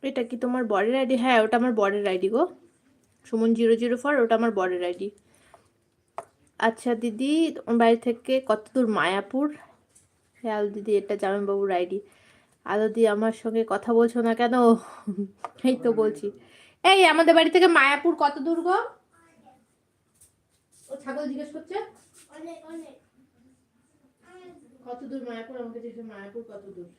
এটা কি তোমার বরের আইডি? হ্যাঁ, ওটা আমার বরের আইডি গো। সুমন 004, ওটা আমার বরের আইডি। আচ্ছা দিদি, তোমার বাড়ি থেকে কত দূর? মায়াপুর। হ্যাঁ আলো দিদি, এটা জামাইবাবুর আইডি। আলো দি, আমার সঙ্গে কথা বলছো না কেন? এই তো বলছি। এই আমাদের বাড়ি থেকে মায়াপুর কত দূর গো? ও ছাগল জিজ্ঞেস করছে কত দূর মায়াপুর, আমাকে জিজ্ঞেস মায়াপুর কত দূর।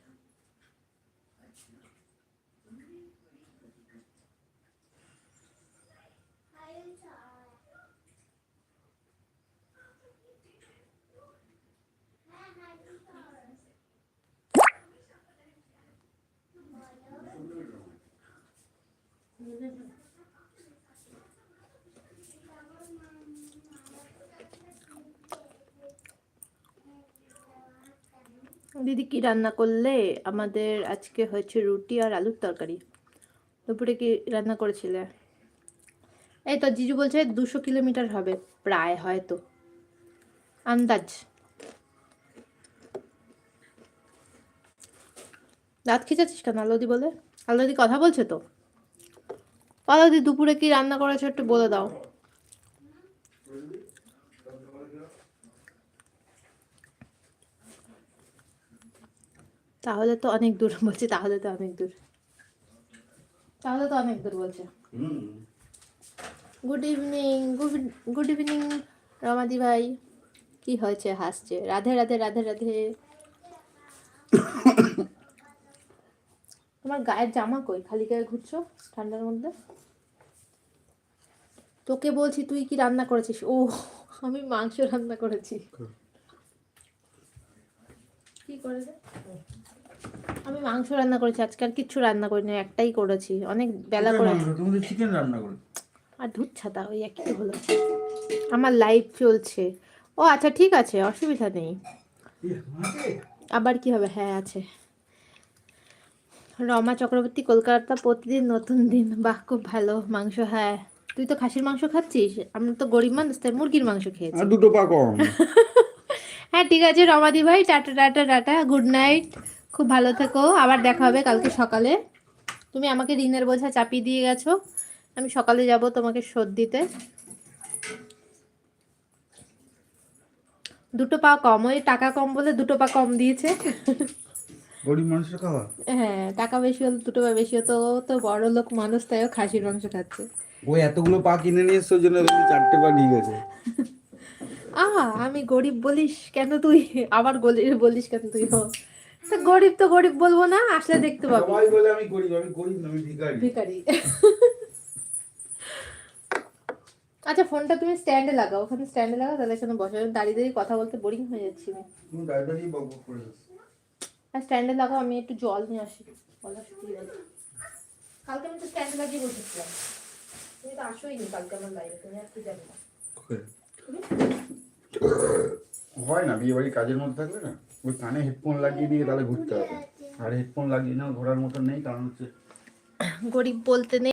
দিদি কি রান্না করলে? আমাদের আজকে হয়েছে রুটি আর আলুর তরকারি। দুপুরে কি রান্না করেছিলে? এই তো জিজু বলছে 200 কিলোমিটার হবে প্রায়, হয়তো আন্দাজ। দাঁত খিচাচ্ছিস কেন আলোদি বলে? আলোদি কথা বলছে তো। আলোদি দুপুরে কি রান্না করেছো একটু বলে দাও। তাহলে তো অনেক দূর বলছে, তাহলে তো অনেক দূর, তাহলে তো অনেক দূর বলছে। গুড ইভিনিং, গুড ইভিনিং রমাদি ভাই। কি হয়েছে? হাসছে। রাধে রাধে রাধে রাধে। তোমার গায়ের জামা কই? খালি গায়ে ঘুরছো ঠান্ডার মধ্যে। তোকে বলছি তুই কি রান্না করেছিস? ও, আমি মাংস রান্না করেছি। কি করেছে? আমি মাংস রান্না করেছি আজকে, আর কিচ্ছু রান্না করিনি, একটাই করেছি, অনেক বেলা করে। তুমি চিকেন রান্না করে আর দুধ ছাতা ওই একই হলো। আমার লাইভ চলছে। ও আচ্ছা ঠিক আছে, অসুবিধা নেই। আবার কি হবে? হ্যাঁ আছে। রমা চক্রবর্তী, কলকাতা প্রতিদিন নতুন দিন। বাহ, খুব ভালো মাংস। হ্যাঁ, তুই তো খাসির মাংস খাচ্ছিস, আমরা তো গরিব মানুষ, তাই মুরগির মাংস খেয়েছি। আর দুটো পা কম। হ্যাঁ ঠিক আছে রমাদি ভাই, tata tata tata, good night. খুব ভালো থেকো, আবার দেখা হবে কালকে সকালে। তুমি আমাকে ঋণের বোঝা চাপিয়ে দিয়ে গেছো, আমি সকালে যাব তোমাকে শোধ দিতে। দুটো পা কম, ওই টাকা কম বলে দুটো পা কম দিয়েছে। গরিব মানুষের খাওয়া। হ্যাঁ, টাকা বেশি হলে দুটো পা বেশি হতো, ও তো বড় লোক মানুষ, তাই ও খাসির মাংস খাচ্ছে। ওই এতগুলো পা কিনে নিয়ে এসছে, ওই জন্য তুমি 4টে পা নিয়ে গেছে। আমি গরিব বলিস কেন তুই? আবার বলিস কেন তুই? তো গরিব তো গরিব বলবো না, আসলে দেখতে পাবি। সবাই বলে আমি গরিব, আমি গরিব না, আমি ভিখারি। ভিখারি। আচ্ছা ফোনটা তুমি স্ট্যান্ডে লাগাও, ওখানে স্ট্যান্ডে লাগাও, তাহলে এখানে বসে দাঁড়িয়ে দাঁড়িয়ে কথা বলতে বোরিং হয়ে যাচ্ছি আমি। তুমি দাঁড়িয়ে বক বক করে যাচ্ছ। আর স্ট্যান্ডে লাগাও, আমি একটু জল নিয়ে আসি। কালকে আমি তো স্ট্যান্ডে লাগিয়ে বসেছিলাম, তুমি তো আসোই নি কালকে আমার লাইভে, তুমি আর কি জানো না। হয় না, বিয়ে বাড়ি কাজের মধ্যে থাকলে না, ওই কানে হেডফোন লাগিয়ে দিয়ে তাহলে ঘুরতে হবে। আর হেডফোন লাগিয়ে না ঘোরার মতো নেই, কারণ হচ্ছে গরিব বলতে নেই।